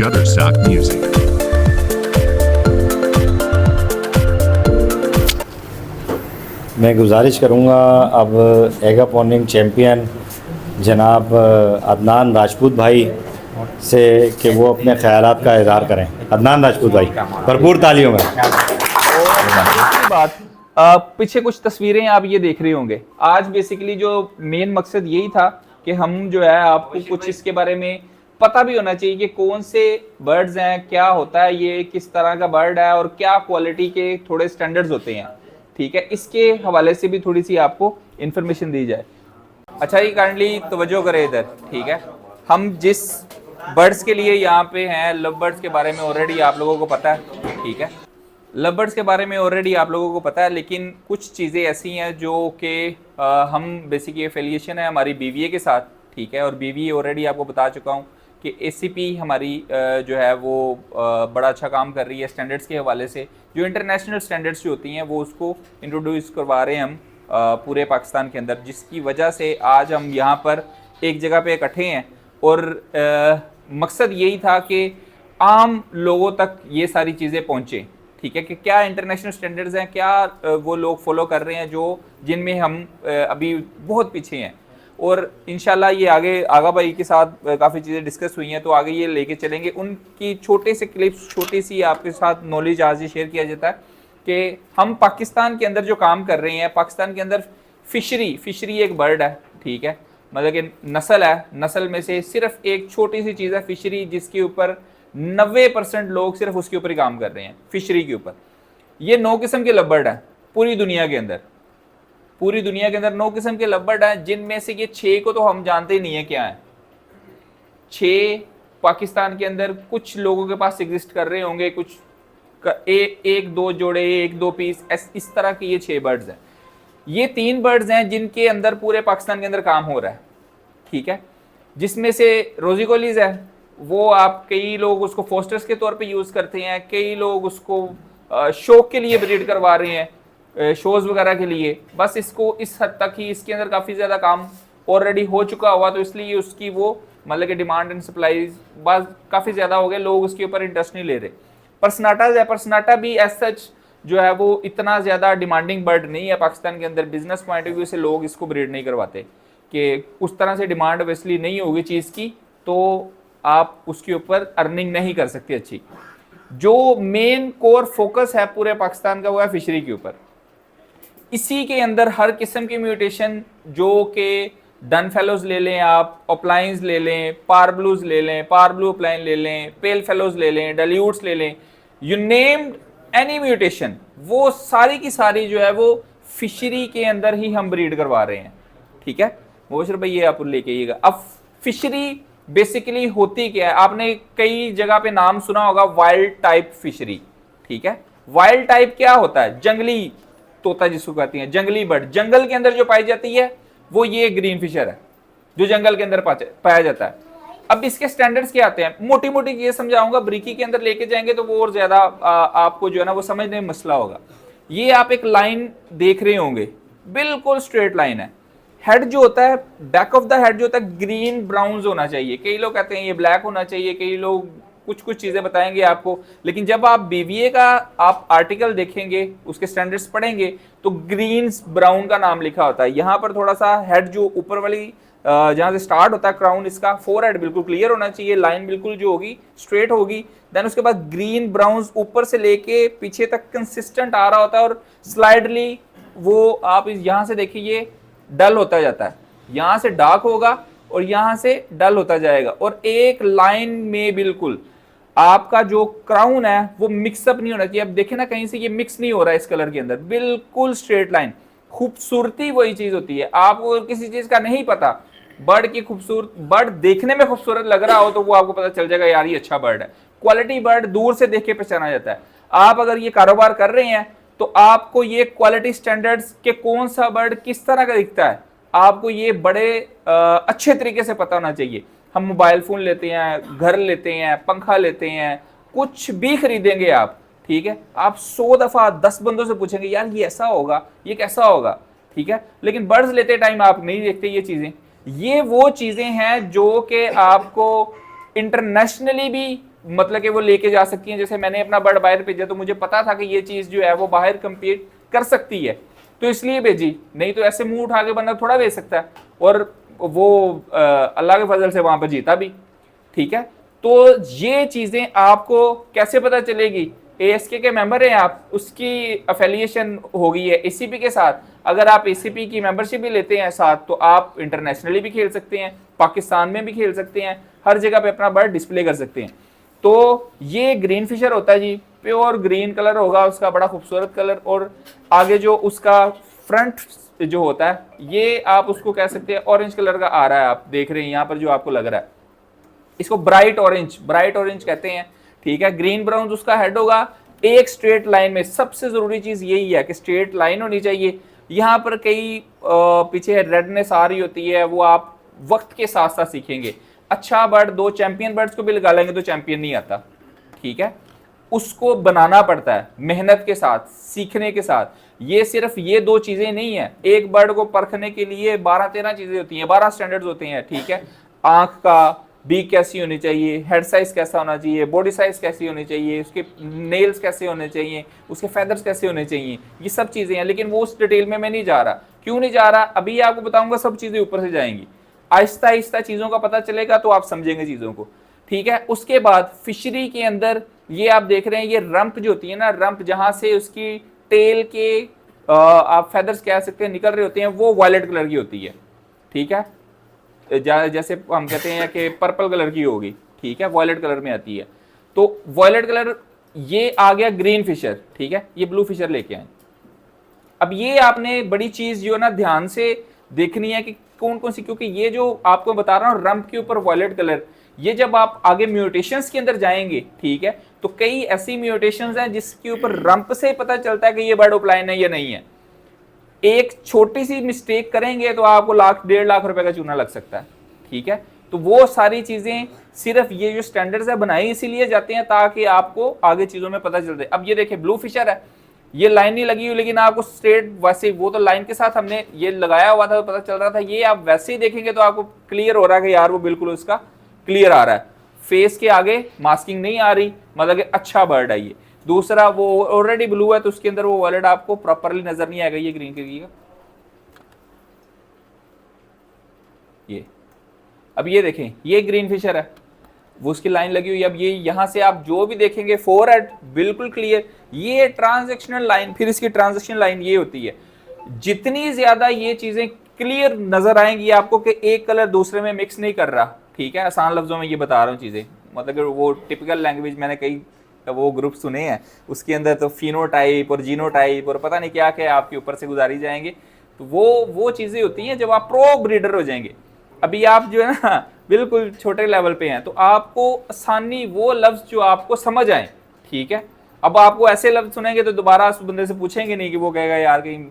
Shutterstock Music. मैं गुजारिश करूँगा अब एगापोनिंग चैम्पियन जनाब अदनान राजपूत भाई से कि वो अपने ख्यालात का इज़हार करें। अदनान राजपूत भाई, भरपूर तालियों में। दूसरी बात, पीछे कुछ तस्वीरें आप ये देख रहे होंगे। आज बेसिकली जो मेन मकसद यही था कि हम जो है आपको कुछ इसके बारे में पता भी होना चाहिए कि कौन से बर्ड्स हैं, क्या होता है, ये किस तरह का बर्ड है और क्या क्वालिटी के थोड़े स्टैंडर्ड्स होते हैं। ठीक है, इसके हवाले से भी थोड़ी सी आपको इन्फॉर्मेशन दी जाए। अच्छा, ये काइंडली तवज्जो करें इधर। ठीक है, हम जिस बर्ड्स के लिए यहाँ पे हैं, लव बर्ड्स के बारे में ऑलरेडी आप लोगों को पता है। ठीक है, लव बर्ड्स के बारे में ऑलरेडी आप लोगों को पता है, लेकिन कुछ चीज़ें ऐसी हैं जो कि हम बेसिक ये एफिलिएशन है हमारी बीवीए के साथ। ठीक है, और बीवीए ऑलरेडी आपको बता चुका हूँ कि एसीपी हमारी जो है वो बड़ा अच्छा काम कर रही है स्टैंडर्ड्स के हवाले से। जो इंटरनेशनल स्टैंडर्ड्स जो होती हैं वो उसको इंट्रोड्यूस करवा रहे हैं हम पूरे पाकिस्तान के अंदर, जिसकी वजह से आज हम यहाँ पर एक जगह पे इकट्ठे हैं। और मकसद यही था कि आम लोगों तक ये सारी चीज़ें पहुँचें। ठीक है, कि क्या इंटरनेशनल स्टैंडर्ड्स हैं, क्या वो लोग फॉलो कर रहे हैं जो जिनमें हम अभी बहुत पीछे हैं। और इंशाल्लाह ये आगे आगा भाई के साथ काफ़ी चीज़ें डिस्कस हुई हैं, तो आगे ये लेके चलेंगे। उनकी छोटे से क्लिप्स, छोटी सी आपके साथ नॉलेज आज ही शेयर किया जाता है कि हम पाकिस्तान के अंदर जो काम कर रहे हैं। पाकिस्तान के अंदर फिशरी एक बर्ड है। ठीक है, मतलब कि नस्ल है, नस्ल में से सिर्फ एक छोटी सी चीज़ है फिशरी, जिसके ऊपर 90% लोग सिर्फ उसके ऊपर ही काम कर रहे हैं, फिशरी के ऊपर। ये 9 किस्म के लव है पूरी दुनिया के अंदर। पूरी दुनिया के अंदर 9 किस्म के लव हैं, जिनमें से ये 6 को तो हम जानते ही नहीं है क्या है। 6 पाकिस्तान के अंदर कुछ लोगों के पास एग्जिस्ट कर रहे होंगे, कुछ एक दो जोड़े, एक दो पीस, इस तरह के ये 6 बर्ड्स हैं। ये 3 बर्ड्स हैं जिनके अंदर पूरे पाकिस्तान के अंदर काम हो रहा है। ठीक है, जिसमें से रोजिकोलीज है, वो आप कई लोग उसको फोस्टर्स के तौर पे यूज़ करते हैं, कई लोग उसको शौक के लिए ब्रीड करवा रहे हैं, शोज़ वगैरह के लिए। बस इसको इस हद तक ही इसके अंदर काफ़ी ज़्यादा काम ऑलरेडी हो चुका हुआ, तो इसलिए उसकी वो मतलब कि डिमांड एंड सप्लाई बस काफ़ी ज़्यादा हो गए, लोग उसके ऊपर इंटरेस्ट नहीं ले रहे। पर्सनाटाज है, पर्सनाटा भी एज सच जो है वो इतना ज़्यादा डिमांडिंग बर्ड नहीं है पाकिस्तान के अंदर। बिजनेस पॉइंट ऑफ व्यू से लोग इसको ब्रीड नहीं करवाते कि उस तरह से डिमांड ऑब्वियसली नहीं होगी चीज़ की, तो आप उसके ऊपर अर्निंग नहीं कर सकते अच्छी। जो मेन कोर फोकस है पूरे पाकिस्तान का वो है फिशरी के ऊपर। इसी के अंदर हर किस्म की म्यूटेशन, जो कि डन फेलोज ले लें, आप ऑपलाइंस ले लें, पार ब्लूज ले लें, पार ब्लू ऑपलाइन ले लें, पेल फेलोज ले लें, डल्यूट्स ले लें, यू नेम्ड एनी म्यूटेशन, वो सारी की सारी जो है वो फिशरी के अंदर ही हम ब्रीड करवा रहे हैं। ठीक है, मुबशर भाई ये आप लेके आइएगा। अब फिशरी बेसिकली होती क्या है, आपने कई जगह पे नाम सुना होगा वाइल्ड टाइप फिशरी। ठीक है, वाइल्ड टाइप क्या होता है? जंगली तोता जिसको कहती हैं, जंगली बर्ड, जंगल के अंदर जो पाई जाती है वो ये ग्रीन फिशर है जो जंगल के अंदर पाया जाता है। अब इसके स्टैंडर्ड्स क्या आते हैं, मोटी मोटी चीजें समझाऊंगा, ब्रीकी के अंदर लेके जाएंगे तो वो और ज्यादा आपको जो है ना वो समझने में मसला होगा। ये आप एक लाइन देख रहे होंगे, बिल्कुल स्ट्रेट लाइन है। हेड जो होता है, बैक ऑफ द हेड जो होता है ग्रीन ब्राउन होना चाहिए। कई लोग कहते हैं ये ब्लैक होना चाहिए, कई लोग कुछ कुछ चीजें बताएंगे आपको, लेकिन जब आप बीवीए का आप आर्टिकल देखेंगे, उसके स्टैंडर्ड्स पढ़ेंगे, तो ग्रीन ब्राउन का नाम लिखा होता है। यहाँ पर थोड़ा सा हेड जो ऊपर वाली जहाँ से स्टार्ट होता है क्राउन, इसका फोरहेड बिल्कुल क्लियर होना चाहिए, लाइन बिल्कुल जो होगी स्ट्रेट होगी। देन उसके बाद ग्रीन ब्राउन ऊपर से लेके पीछे तक कंसिस्टेंट आ रहा होता है, और स्लाइडली वो आप यहाँ से देखिए ये डल होता जाता है, यहाँ से डार्क होगा और यहाँ से डल होता जाएगा, और एक लाइन में बिल्कुल आपका जो क्राउन है वो मिक्सअप नहीं होना चाहिए। अब देखें ना, कहीं से ये मिक्स नहीं हो रहा है इस कलर के अंदर, बिल्कुल स्ट्रेट लाइन। खूबसूरती वही चीज होती है। आपको किसी चीज का नहीं पता, बर्ड की खूबसूरत, बर्ड देखने में खूबसूरत लग रहा हो तो वो आपको पता चल जाएगा यार ये अच्छा बर्ड है। क्वालिटी बर्ड दूर से देख के पहचाना जाता है। आप अगर ये कारोबार कर रहे हैं तो आपको ये क्वालिटी स्टैंडर्ड्स के कौन सा बर्ड किस तरह का दिखता है, आपको ये बड़े अच्छे तरीके से पता होना चाहिए। हम मोबाइल फोन लेते हैं, घर लेते हैं, पंखा लेते हैं, कुछ भी खरीदेंगे आप, ठीक है, आप 100 दफा 10 बंदों से पूछेंगे यार ये ऐसा होगा, ये कैसा होगा, ठीक है, लेकिन बर्ड्स लेते टाइम आप नहीं देखते ये चीजें। ये वो चीजें हैं जो कि आपको इंटरनेशनली भी मतलब कि वो लेके जा सकती हैं। जैसे मैंने अपना बर्ड बाहर भेजा तो मुझे पता था कि ये चीज़ जो है वो बाहर कम्पीट कर सकती है, तो इसलिए भेजी, नहीं तो ऐसे मुंह उठा के बंदा थोड़ा भेज सकता है। और वो अल्लाह के फजल से वहां पर जीता भी। ठीक है, तो ये चीज़ें आपको कैसे पता चलेगी? एएसके के मेंबर हैं आप, उसकी अफिलिएशन हो गई है एसीपी के साथ। अगर आप एसीपी की मेंबरशिप भी लेते हैं साथ, तो आप इंटरनेशनली भी खेल सकते हैं, पाकिस्तान में भी खेल सकते हैं, हर जगह पे अपना बर्ड डिस्प्ले कर सकते हैं। तो ये ग्रीन फिशर होता है जी, प्योर ग्रीन कलर होगा उसका, बड़ा खूबसूरत कलर। और आगे जो उसका फ्रंट जो होता है, ये आप उसको कह सकते हैं ऑरेंज कलर का आ रहा है, आप देख रहे हैं यहाँ पर जो आपको लग रहा है, इसको ब्राइट ऑरेंज कहते हैं। ठीक है, ग्रीन ब्राउन उसका हेड होगा, एक स्ट्रेट लाइन में। सबसे जरूरी चीज यही है कि स्ट्रेट लाइन होनी चाहिए। यहाँ पर कई पीछे रेडनेस आ रही होती है, वो आप वक्त के साथ साथ सीखेंगे। अच्छा बर्ड, 2 चैंपियन बर्ड्स को भी लगा लेंगे तो चैंपियन नहीं आता। ठीक है, उसको बनाना पड़ता है मेहनत के साथ, सीखने के साथ। ये सिर्फ ये 2 चीजें नहीं है, एक बर्ड को परखने के लिए 12-13 चीजें होती हैं, 12 स्टैंडर्ड्स होते हैं। ठीक है, आंख का बीक कैसी होनी चाहिए, हेड साइज कैसा होना चाहिए, बॉडी साइज कैसी होनी चाहिए, उसके नेल्स कैसे होने चाहिए, उसके फेदर्स कैसे होने चाहिए, ये सब चीज़ें हैं। लेकिन वो उस डिटेल में मैं नहीं जा रहा। क्यों नहीं जा रहा, अभी आपको बताऊंगा। सब चीज़ें ऊपर से जाएंगी, आहिस्ता आहिस्ता चीज़ों का पता चलेगा तो आप समझेंगे चीज़ों को। ठीक है, उसके बाद फिशरी के अंदर ये आप देख रहे हैं, ये रंप जो होती है ना, रंप जहाँ से उसकी टेल के आप फेदर्स कह सकते हैं निकल रहे होते हैं, वो वायलेट कलर की होती है। ठीक है, जैसे हम कहते हैं कि पर्पल कलर की होगी। ठीक है, वॉयलेट कलर में आती है। तो वॉयलेट कलर ये आ गया ग्रीन फिशर। ठीक है, ये ब्लू फिशर लेके आए। अब ये आपने बड़ी चीज जो है ना ध्यान से देखनी है कि कौन कौन सी, क्योंकि ये जो आपको बता रहा हूँ रंप के ऊपर वॉयलेट कलर, ये जब आप आगे म्यूटेशंस के अंदर जाएंगे, ठीक है, तो कई ऐसी म्यूटेशंस हैं जिसके ऊपर रंप से पता चलता है कि ये बर्ड ऑफलाइन है या नहीं है। एक छोटी सी मिस्टेक करेंगे तो आपको 1.5 लाख रुपए का चूना लग सकता है। ठीक है, तो वो सारी चीजें सिर्फ ये जो स्टैंडर्ड्स है बनाई इसीलिए जाते हैं ताकि आपको आगे चीजों में पता चल जाए। अब ये देखिए ब्लू फिशर है, ये लाइन नहीं लगी हुई, लेकिन आपको स्ट्रेट वैसे, वो तो लाइन के साथ हमने ये लगाया हुआ था तो पता चल रहा था। ये आप वैसे ही देखेंगे तो आपको क्लियर हो रहा है कि यार वो बिल्कुल उसका क्लियर आ रहा है, फेस के आगे मास्किंग नहीं आ रही, मतलब कि अच्छा बर्ड है ये। दूसरा वो ऑलरेडी ब्लू है तो उसके अंदर वो वॉलेट आपको प्रॉपरली नजर नहीं आएगा, ये ग्रीन कलर का। ये अब ये देखें, ये ग्रीन फिशर है, वो उसकी लाइन लगी हुई है। अब ये यहां से आप जो भी देखेंगे फोरहेड बिल्कुल क्लियर, ये ट्रांजैक्शनल लाइन, फिर इसकी ट्रांजैक्शन लाइन ये होती है। जितनी ज्यादा ये चीजें क्लियर नजर आएंगी आपको कि एक कलर दूसरे में मिक्स नहीं कर रहा। ठीक है, आसान लफ्जों में ये बता रहा हूँ चीजें, मतलब वो टिपिकल लैंग्वेज मैंने कई वो ग्रुप सुने हैं, उसके अंदर तो फिनोटाइप और जीनोटाइप और पता नहीं क्या क्या आपके ऊपर से गुजारी जाएंगे। तो वो चीजें होती हैं जब आप प्रो ब्रीडर हो जाएंगे। अभी आप जो है ना बिल्कुल छोटे लेवल पे हैं, तो आपको आसानी वो लफ्ज जो आपको समझ आए। ठीक है, अब आपको ऐसे लफ्ज सुनेंगे तो दोबारा उस बंदे से पूछेंगे नहीं कि वो कहेगा यार कहीं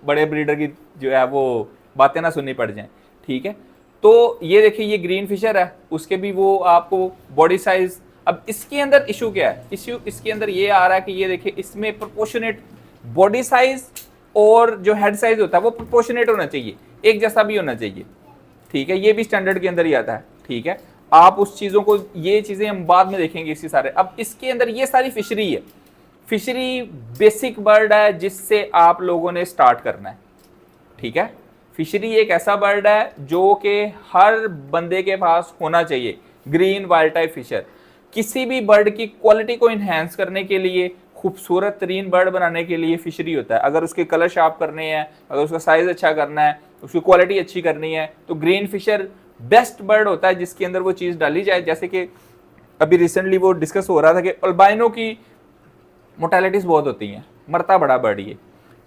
बड़े ब्रीडर की जो है वो बातें ना सुननी पड़ जाएं। ठीक है, तो ये देखिए ये ग्रीन फिशर है, उसके भी वो आपको बॉडी साइज। अब इसके अंदर इशू क्या है, इशू इसके अंदर ये आ रहा है कि ये देखिए इसमें प्रोपोर्शनेट बॉडी साइज और जो हेड साइज होता है वो प्रोपोर्शनेट होना चाहिए, एक जैसा भी होना चाहिए। ठीक है, ये भी स्टैंडर्ड के अंदर ही आता है। ठीक है, आप उस चीज़ों को, ये चीज़ें हम बाद में देखेंगे इसी सारे। अब इसके अंदर ये सारी फिशरी है, फिशरी बेसिक बर्ड है जिससे आप लोगों ने स्टार्ट करना है। ठीक है, फिशरी एक ऐसा बर्ड है जो कि हर बंदे के पास होना चाहिए, ग्रीन वाइल्ड टाइप फिशर। किसी भी बर्ड की क्वालिटी को इन्हेंस करने के लिए, खूबसूरत तरीन बर्ड बनाने के लिए फिशरी होता है। अगर उसके कलर शार्प करने हैं, अगर उसका साइज अच्छा करना है, उसकी क्वालिटी अच्छी करनी है, तो ग्रीन फिशर बेस्ट बर्ड होता है जिसके अंदर वो चीज़ डाली जाए। जैसे कि अभी रिसेंटली वो डिस्कस हो रहा था कि अल्बाइनो की मोर्टेलिटीज बहुत होती हैं, मरता बड़ा बर्ड ये।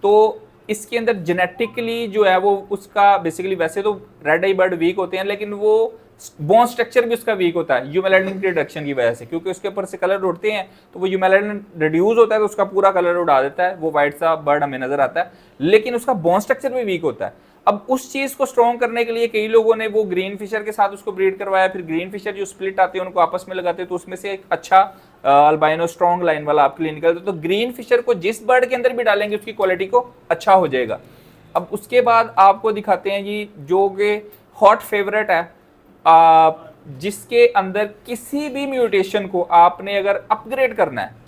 तो इसके अंदर जेनेटिकली जो है वो उसका बेसिकली, वैसे तो रेड आई बर्ड वीक होते हैं लेकिन वो बोन स्ट्रक्चर भी उसका वीक होता है ह्यूमेलाइडिन की रिडक्शन की वजह से, क्योंकि उसके ऊपर से कलर उड़ते हैं तो वो ह्यूमेलाइडिन रिड्यूस होता है तो उसका पूरा कलर उड़ा देता है, वो वाइट सा बर्ड हमें नजर आता है, लेकिन उसका बोन स्ट्रक्चर भी वीक होता है। अब उस चीज को स्ट्रॉन्ग करने के लिए कई लोगों ने वो ग्रीन फिशर के साथ उसको ब्रीड करवाया, फिर ग्रीन फिशर जो स्प्लिट आते हैं उनको आपस में लगाते हैं तो उसमें से एक अच्छा अल्बाइनो स्ट्रॉन्ग लाइन वाला आपके लिए निकलता है। तो ग्रीन फिशर को जिस बर्ड के अंदर भी डालेंगे उसकी क्वालिटी को अच्छा हो जाएगा। अब उसके बाद आपको दिखाते हैं जी जो कि हॉट फेवरेट है जिसके अंदर किसी भी म्यूटेशन को आपने अगर अपग्रेड करना है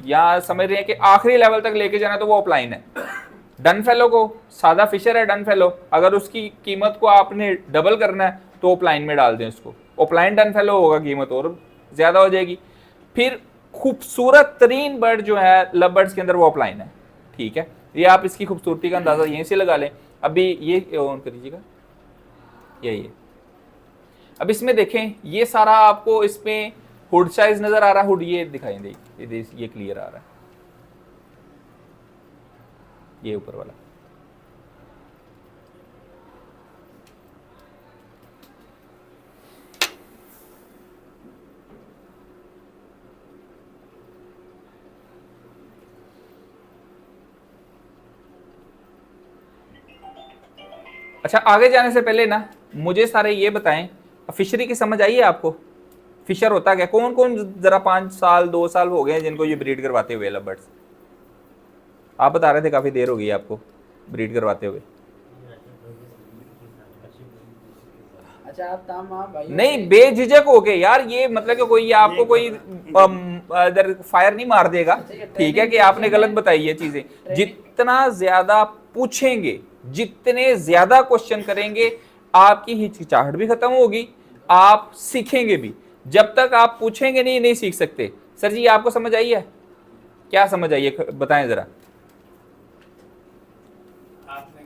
या समझ रहे हैं कि आखिरी लेवल तक लेके जाना है, तो वो अपलाइन है। डन फेलो को, सादा फिशर है डन फेलो, अगर उसकी कीमत को आपने डबल करना है तो ओपलाइन में डाल दें उसको, ओपलाइन डन फेलो होगा, कीमत और ज्यादा हो जाएगी। फिर खूबसूरत तरीन बर्ड जो है लव बर्ड्स के अंदर वो अपलाइन है, ठीक है। ये आप इसकी खूबसूरती का अंदाजा यहीं से लगा लें। अभी ये ऑन कर दीजिएगा, यही है। अब इसमें देखें ये सारा आपको इसमें हुड साइज नजर आ रहा है, हुड ये दिखाई देखिए, ये क्लियर आ रहा है, ये ऊपर वाला। अच्छा, आगे जाने से पहले ना मुझे सारे ये बताएं, फिशरी की समझ आई है आपको? फिशर होता क्या, कौन कौन जरा 5 साल 2 साल हो गए जिनको ये ब्रीड करवाते हुए लव बर्ड्स? आप बता रहे थे काफी देर हो गई आपको ब्रीड करवाते हुए। अच्छा, आप भाई नहीं, बेझिझक हो के यार, ये मतलब कि कोई आपको कोई इधर फायर नहीं मार देगा, ठीक है, कि आपने गलत बताई है चीजें। जितना ज्यादा पूछेंगे, जितने ज्यादा क्वेश्चन करेंगे, आपकी हिचकिचाहट भी खत्म होगी, आप सीखेंगे भी। जब तक आप पूछेंगे नहीं सीख सकते। सर जी आपको समझ आई है? क्या समझ आई है बताएं जरा। आपने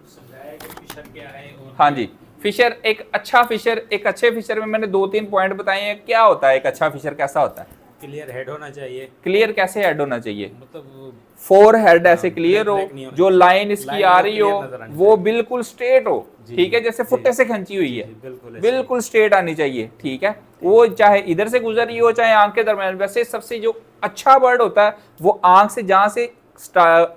समझाया कि फिशर क्या है और हाँ जी, फिशर एक अच्छा फिशर, एक अच्छे फिशर में मैंने 2-3 पॉइंट बताए हैं। क्या होता है एक अच्छा फिशर, कैसा होता है? क्लियर हेड होना चाहिए, क्लियर कैसे हेड होना चाहिए? मतलब 4 हेड ऐसे क्लियर हो, black नहीं होना जो चाहिए। लाइन इसकी लाइन आ वो रही clear हो नजर आनी वो चाहिए। बिल्कुल स्ट्रेट हो, जी, ठीक है, जैसे जी, फुट्टे से खींची हुई है, जी, बिल्कुल ऐसे। बिल्कुल स्ट्रेट आनी चाहिए, ठीक है। वो चाहे इधर से गुजर रही हो चाहे आंख के दरमियान। वैसे सबसे जो अच्छा बर्ड होता है वो आंख से जहां से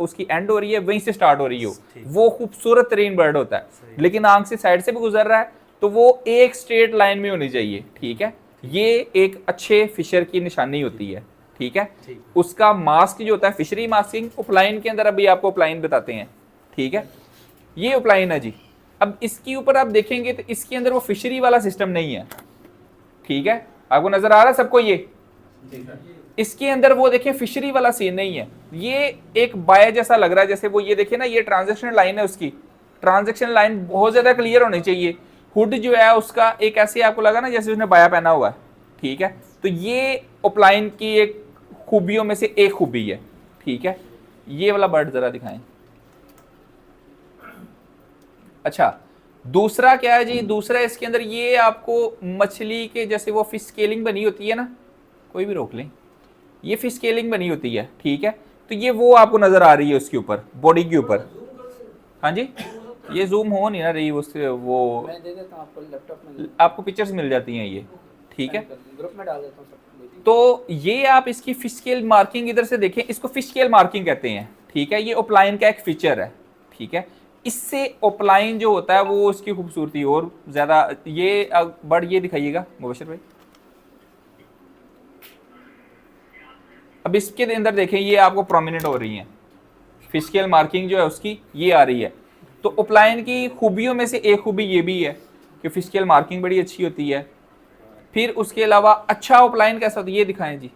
उसकी एंड हो रही है वहीं से स्टार्ट हो रही हो, ठीक। वो खूबसूरत तरीन बर्ड होता है। लेकिन आंख से साइड से भी गुजर रहा है तो वो एक स्ट्रेट लाइन में होनी चाहिए, ठीक है। ये एक अच्छे फिशर की निशानी होती है, ठीक है। ठीक। उसका मास्क जो होता है, फिशरी मास्किंग उपलाइन के अंदर, अभी आपको उपलाइन बताते हैं, ठीक है। ये उपलाइन है जी। अब इसके ऊपर आप देखेंगे तो इसके अंदर वो फिशरी वाला सिस्टम नहीं है, ठीक है। आपको नजर आ रहा है सबको? ये इसके अंदर वो देखिए फिशरी वाला सीन नहीं है। ये एक बाय जैसा लग रहा है, जैसे वो ये देखिए ना, ये ट्रांजैक्शन लाइन है, उसकी ट्रांजैक्शन लाइन बहुत ज्यादा क्लियर होनी चाहिए। हुड जो है उसका एक ऐसे आपको लगा ना जैसे उसने बाया पहना हुआ है, ठीक है। तो ये उपलाइन की एक खूबियों में से एक खूबी है, ठीक है। ये वाला बर्ड जरा दिखाएं। अच्छा, दूसरा क्या है जी? दूसरा इसके अंदर ये आपको मछली के जैसे वो फिश स्केलिंग बनी होती है ना, कोई भी रोक लें, ये फिश स्केलिंग बनी होती है, ठीक है। तो ये वो आपको नजर आ रही है उसके ऊपर, बॉडी के ऊपर। हाँ जी, ये जूम हो नहीं ना रही उससे, वो मैं दे देता हूं आपको लैपटॉप में, आपको पिक्चर्स मिल जाती हैं ये, ठीक है। ग्रुप में डाल देता हूं सब। तो ये आप इसकी फिश स्केल मार्किंग इधर से देखें, इसको फिश स्केल मार्किंग कहते हैं, ठीक है। ये ओपलाइन का एक फीचर है, ठीक है। इससे ओपलाइन जो होता है वो उसकी खूबसूरती और ज्यादा। ये बर्ड ये दिखाइएगा मुबशर भाई। अब इसके अंदर देखें, ये आपको प्रोमिनेंट हो रही है, फिश स्केल मार्किंग जो है उसकी ये आ रही है। तो ओपलाइन की खूबियों में से एक खूबी ये भी है कि फिश स्केल मार्किंग बड़ी अच्छी होती है। फिर उसके अलावा अच्छा ओपलाइन कैसा होता है ये दिखाएं जी।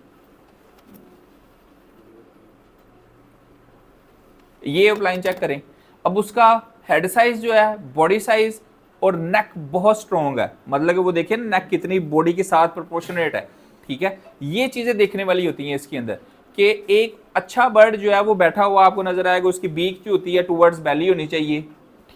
ये ओपलाइन चेक करें। अब उसका हेड साइज जो है, बॉडी साइज और नेक बहुत स्ट्रॉन्ग है, मतलब कि वो देखिए ना नेक कितनी बॉडी के साथ प्रोपोर्शनेट है, ठीक है। ये चीजें देखने वाली होती हैं इसके अंदर कि एक अच्छा बर्ड जो है वो बैठा हुआ आपको नजर आएगा, उसकी बीक जो होती है टूवर्ड्स बेली होनी चाहिए,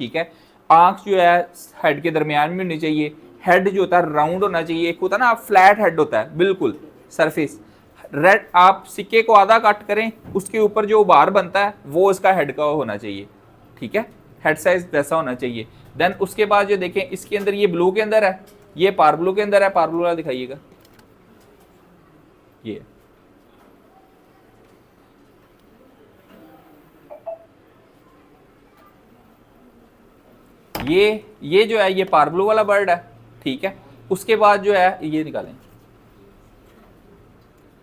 ठीक है। आंख जो है हेड के दरमियान में होनी चाहिए। हेड जो होता है राउंड होना चाहिए, एक होता है ना फ्लैट हेड होता है बिल्कुल सरफेस। रेड आप सिक्के को आधा कट करें, उसके ऊपर जो उभार बनता है वो उसका हेड का होना चाहिए, ठीक है। हेड साइज वैसा होना चाहिए। देन उसके बाद जो देखें इसके अंदर ये ब्लू के अंदर है, ये पार ब्लू के अंदर है। पार ब्लू वाला दिखाइएगा, ये जो है ये पार ब्लू वाला बर्ड है, ठीक है। उसके बाद जो है ये निकालें,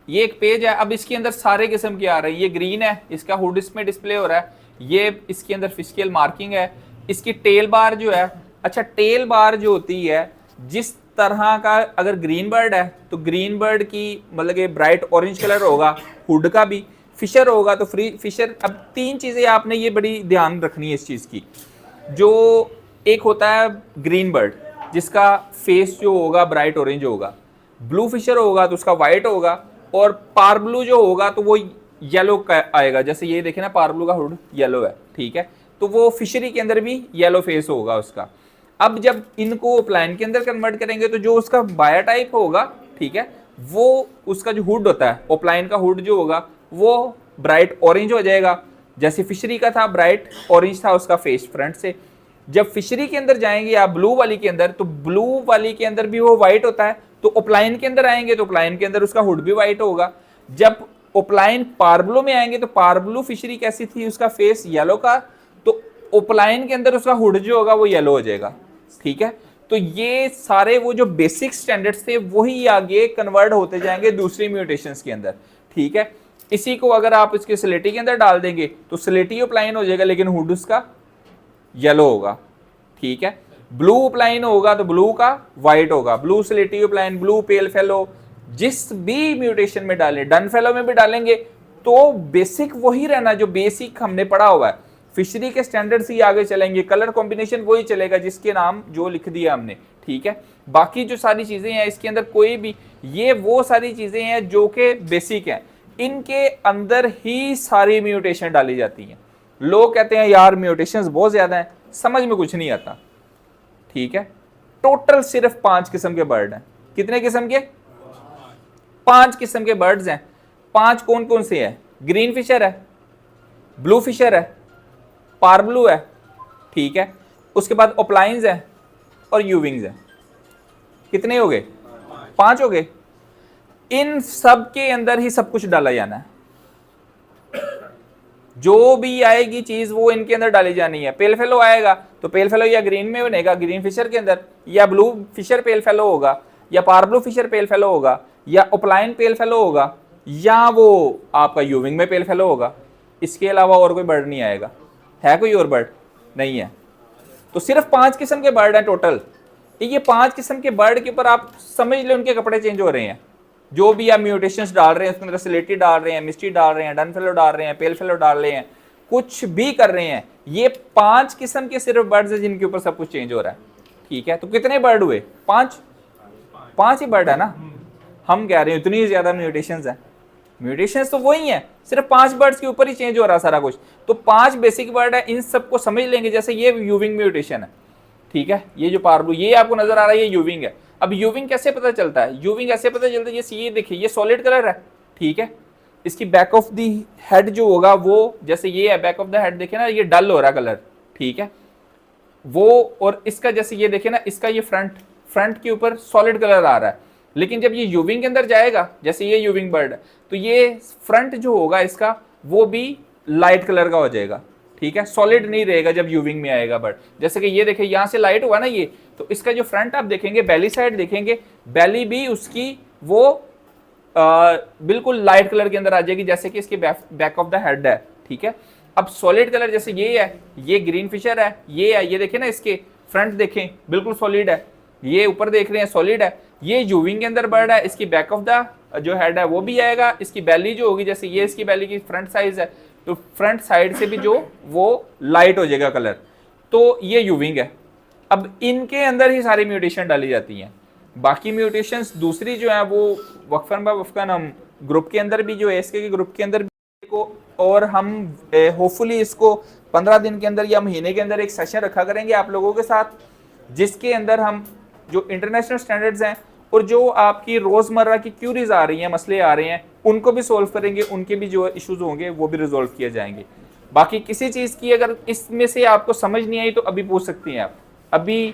ये एक पेज है। अब इसके अंदर सारे किस्म के आ रहे हैं। ये ग्रीन है, इसका हुड इसमें डिस्प्ले हो रहा है। ये इसके अंदर फिश स्केल मार्किंग है। इसकी टेल बार जो है, अच्छा टेल बार जो होती है जिस तरह का अगर ग्रीन बर्ड है तो ग्रीन बर्ड की मतलब कि ब्राइट ऑरेंज कलर होगा, हुड का भी। फिशर होगा तो फ्री फिशर। अब तीन चीज़ें आपने ये बड़ी ध्यान रखनी है इस चीज़ की। जो एक होता है ग्रीन बर्ड जिसका फेस जो होगा ब्राइट ऑरेंज होगा, ब्लू फिशर होगा तो उसका वाइट होगा, और पार ब्लू जो होगा तो वो येलो का आएगा। जैसे ये देखे ना, पार ब्लू का हुड येलो है, ठीक है, तो वो फिशरी के अंदर भी येलो फेस होगा उसका। अब जब इनको प्लान के अंदर कन्वर्ट करेंगे तो जो उसका बायो टाइप होगा, ठीक है, वो उसका जो हुड होता है, ओप्लाइन का हुड जो होगा वो ब्राइट ऑरेंज हो जाएगा। जैसे फिशरी का था ब्राइट ऑरेंज था उसका फेस फ्रंट से। जब फिशरी के अंदर जाएंगे या ब्लू वाली के अंदर, तो ब्लू वाली के अंदर भी वो व्हाइट होता है। तो ओप्लाइन के अंदर आएंगे तो ओप्लाइन के अंदर उसका हुड भी व्हाइट होगा। जब ओप्लाइन पार्बलो में आएंगे तो पार्बलो फिशरी कैसी थी, उसका फेस येलो का, तो ओप्लाइन के अंदर उसका हुड जो होगा वो येलो हो जाएगा, ठीक है। तो ये सारे वो जो बेसिक स्टैंडर्ड्स थे वही आगे कन्वर्ट होते जाएंगे दूसरी म्यूटेशंस के अंदर, ठीक है। इसी को अगर आप इसके स्लेटी के अंदर डाल देंगे तो स्लेटी ओप्लाइन हो जाएगा, लेकिन हुड उसका येलो होगा, ठीक है। ब्लू ओप्लाइन होगा तो ब्लू का व्हाइट होगा, ब्लू स्लेटी ओप्लाइन, ब्लू पेल फेलो, जिस भी म्यूटेशन में डालें, डन फेलो में भी डालेंगे तो बेसिक वही रहना जो बेसिक हमने पढ़ा हुआ है। फिशरी के स्टैंडर्ड्स ही आगे चलेंगे, कलर कॉम्बिनेशन वही चलेगा जिसके नाम जो लिख दिया हमने, ठीक है। बाकी जो सारी चीजें हैं इसके अंदर कोई भी, ये वो सारी चीजें हैं जो कि बेसिक हैं, इनके अंदर ही सारी म्यूटेशन डाली जाती हैं। लोग कहते हैं यार म्यूटेशंस बहुत ज्यादा हैं, समझ में कुछ नहीं आता, ठीक है। टोटल सिर्फ 5 किस्म के बर्ड हैं। कितने किस्म के? 5 किस्म के बर्ड्स हैं। 5 कौन कौन से हैं? ग्रीन फिशर है, ब्लू फिशर है, पार्बलू है, ठीक है, उसके बाद ओप्लाइंस है और यूविंग्स है। कितने हो गए? 5 हो गए। इन सब के अंदर ही सब कुछ डाला जाना है। जो भी आएगी चीज वो इनके अंदर डाली जानी है। पेल फेलो आएगा तो पेल फेलो या ग्रीन में बनेगा, ग्रीन फिशर के अंदर, या ब्लू फिशर पेल फेलो होगा, या पार्बलू फिशर पेल फेलो होगा, या ओप्लाइन पेल फेलो होगा, या वो आपका यूविंग में पेल फेलो होगा। इसके अलावा और कोई बर्ड नहीं आएगा। है कोई और बर्ड? नहीं है। तो सिर्फ 5 किस्म के बर्ड हैं टोटल। ये 5 किस्म के बर्ड के ऊपर आप समझ ले उनके कपड़े चेंज हो रहे हैं। जो भी आप म्यूटेशंस डाल रहे हैं उसके अंदर स्लेटी डाल रहे हैं, मिस्टी डाल रहे हैं, डन फेलो डाल रहे हैं, पेल फेलो डाल रहे हैं, कुछ भी कर रहे हैं, ये 5 किस्म के सिर्फ बर्ड्स हैं जिनके ऊपर सब कुछ चेंज हो रहा है, ठीक है। तो कितने बर्ड हुए? 5 ही बर्ड है ना। हम कह रहे हैं इतनी ज्यादा म्यूटेशंस है। म्यूटेशंस तो वही है, सिर्फ 5 बर्ड्स के ऊपर ही चेंज हो रहा है सारा कुछ। तो 5 बेसिक बर्ड है, इन सबको समझ लेंगे। जैसे ये यूविंग म्यूटेशन है, ठीक है, ये जो पार्बलू ये आपको नजर आ रहा है ये यूविंग है। अब यूविंग कैसे पता चलता है? यूविंग ऐसे पता चलता है, ये देखिए ये सॉलिड कलर है, ठीक है। इसकी बैक ऑफ द हेड जो होगा वो, जैसे ये है बैक ऑफ द हेड, देखे ना ये डल हो रहा कलर, ठीक है वो। और इसका जैसे ये देखे ना, इसका ये फ्रंट के ऊपर सॉलिड कलर आ रहा है। लेकिन जब ये यूविंग के अंदर जाएगा, जैसे ये यूविंग बर्ड है, तो ये फ्रंट जो होगा इसका वो भी लाइट कलर का हो जाएगा, ठीक है, सॉलिड नहीं रहेगा जब यूविंग में आएगा बर्ड। जैसे कि ये देखिए यहाँ से लाइट हुआ ना ये, तो इसका जो फ्रंट आप देखेंगे, बेली साइड देखेंगे, बेली भी उसकी वो बिल्कुल लाइट कलर के अंदर आ जाएगी, जैसे कि इसके बैक ऑफ द हेड है, ठीक है। अब सॉलिड कलर जैसे ये है, ये ग्रीन फिशर है, ये है, ये देखें ना इसके फ्रंट देखें बिल्कुल सॉलिड है, ये ऊपर देख रहे हैं सॉलिड है। ये यूविंग के अंदर बर्ड है, इसकी बैक ऑफ द जो हेड है वो भी आएगा। इसकी बेली जो होगी, जैसे ये इसकी बेली की फ्रंट साइज है, तो फ्रंट साइड से भी जो वो लाइट हो जाएगा कलर, तो ये यूविंग है। अब इनके अंदर ही सारी म्यूटेशन डाली जाती हैं। बाकी म्यूटेशंस दूसरी जो है वो वक्फन बा वक्फन हम ग्रुप के अंदर भी, जो एसके के ग्रुप के अंदर भी को, और हम होपफुली इसको 15 दिन के अंदर या महीने के अंदर एक सेशन रखा करेंगे आप लोगों के साथ, जिसके अंदर हम जो इंटरनेशनल स्टैंडर्ड्स हैं और जो आपकी रोज़मर्रा की क्यूरीज आ रही हैं, मसले आ रहे हैं, उनको भी सोल्व करेंगे। उनके भी जो इश्यूज होंगे वो भी रिजोल्व किए जाएंगे। बाकी किसी चीज़ की अगर इसमें से आपको समझ नहीं आई तो अभी पूछ सकती हैं आप। अभी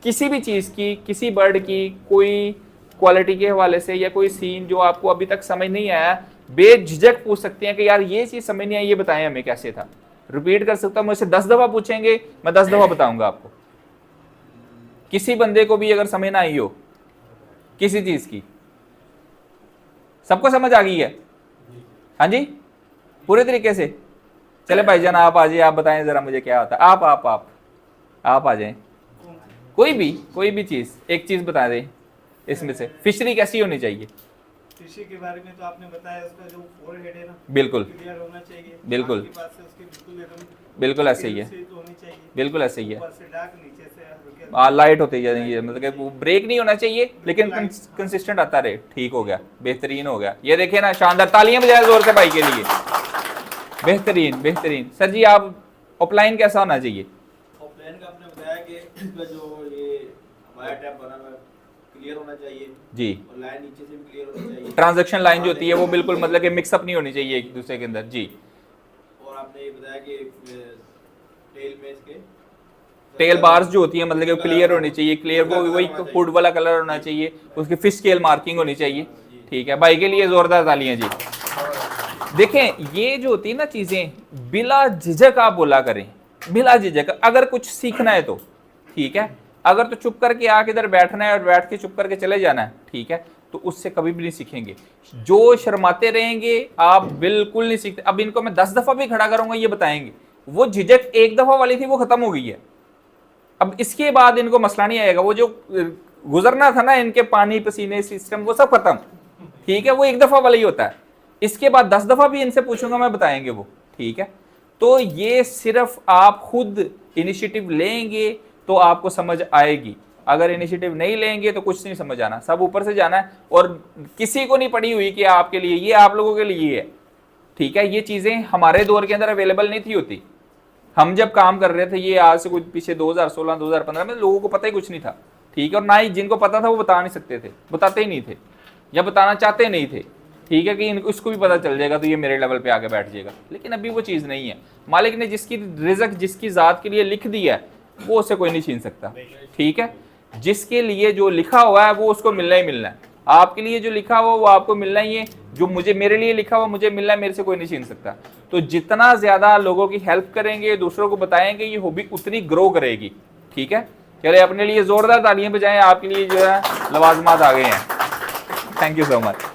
किसी भी चीज़ की, किसी बर्ड की कोई क्वालिटी के हवाले से या कोई सीन जो आपको अभी तक समझ नहीं आया, बेझिझक पूछ सकते हैं कि यार ये चीज़ समझ नहीं आई, ये बताएं हमें कैसे था। रिपीट कर सकता हूँ, मुझसे 10 दफ़ा पूछेंगे, मैं 10 दफ़ा बताऊंगा आपको। किसी बंदे को भी अगर समझ ना आई हो किसी चीज़ की, सबको समझ आ गई है? हाँ जी, पूरे तरीके से। चले भाईजान आप आ जाइए, आप बताएं ज़रा मुझे क्या होता है। आप आ जाएं। कोई भी चीज़, एक चीज़ बता दें इसमें से, फिशरी कैसी होनी चाहिए? कृषि के बारे में तो आपने बताया, उसका जो फोरहेड है ना बिल्कुल क्लियर होना चाहिए, बिल्कुल। आपके पास से उसकी बिल्कुल एकदम बिल्कुल ऐसे ही है, तो होनी चाहिए, बिल्कुल ऐसे ही है। ऊपर से डार्क, नीचे से हल्के लाइट होती जाएगी, मतलब कि वो ब्रेक नहीं होना चाहिए लेकिन कंसिस्टेंट आता रहे। ठीक हो गया, बेहतरीन हो गया। ये देखिए ना, शानदार, तालियां बजाए जोर से भाई के लिए। बेहतरीन बेहतरीन। सर जी आप ऑफलाइन कैसा होना चाहिए? ऑफलाइन का आपने बताया कि इसका जो ये वायर टैप बना हुआ है क्लियर होना चाहिए जी, और लाइन नीचे से भी क्लियर होनी चाहिए, ट्रांजैक्शन लाइन जो होती है वो बिल्कुल मतलब कि मिक्सअप नहीं होनी चाहिए एक दूसरे के अंदर जी। और आपने ये बताया कि टेल में इसके टेल बार्स जो होती है मतलब कि क्लियर होनी चाहिए, क्लियर वो वही फूड वाला कलर होना चाहिए, उसकी फिश स्केल मार्किंग होनी चाहिए। ठीक है भाई के लिए जोरदार तालियां जी। देखें ये जो होती है ना चीजें, बिला झिझक आप बोला करें, बिला झिझक। अगर कुछ सीखना है तो ठीक है, अगर तो चुप करके आके इधर बैठना है और बैठ के चुप करके चले जाना है, ठीक है, तो उससे कभी भी नहीं सीखेंगे। जो शर्माते रहेंगे आप बिल्कुल नहीं सीखते। अब इनको मैं 10 दफा भी खड़ा करूंगा ये बताएंगे, वो झिझक एक दफा वाली थी वो खत्म हो गई है। अब इसके बाद इनको मसला नहीं आएगा, वो जो गुजरना था ना इनके पानी पसीने सिस्टम वो सब खत्म, ठीक है, वो एक दफा वाला ही होता है। इसके बाद 10 दफा भी इनसे पूछूंगा मैं बताएंगे वो, ठीक है। तो ये सिर्फ आप खुद इनिशिएटिव लेंगे तो आपको समझ आएगी, अगर इनिशिएटिव नहीं लेंगे तो कुछ नहीं समझ आना, सब ऊपर से जाना है। और किसी को नहीं पड़ी हुई कि आपके लिए, ये आप लोगों के लिए है, ठीक है। ये चीजें हमारे दौर के अंदर अवेलेबल नहीं थी होती। हम जब काम कर रहे थे, ये आज से कुछ पीछे 2016 2015 में लोगों को पता ही कुछ नहीं था, ठीक है। और ना ही जिनको पता था वो बता नहीं सकते थे, बताते ही नहीं थे या बताना चाहते नहीं थे, ठीक है, कि इनको इसको भी पता चल जाएगा तो ये मेरे लेवल पे आके बैठ जाएगा। लेकिन अभी वो चीज़ नहीं है। मालिक ने जिसकी रिज़्क जिसकी ज़ात के लिए लिख दिया है वो उसे कोई नहीं छीन सकता, ठीक है। जिसके लिए जो लिखा हुआ है वो उसको मिलना ही मिलना है। आपके लिए जो लिखा हुआ वो आपको मिलना ही है, जो मुझे मेरे लिए लिखा हुआ मुझे मिलना है, मेरे से कोई नहीं छीन सकता। तो जितना ज़्यादा लोगों की हेल्प करेंगे, दूसरों को बताएंगे, ये हॉबी उतनी ग्रो करेगी, ठीक है। चलिए अपने लिए ज़ोरदार तालियां बजाएं, आपके लिए जो है लवाजमात आ गए हैं। Thank you so much.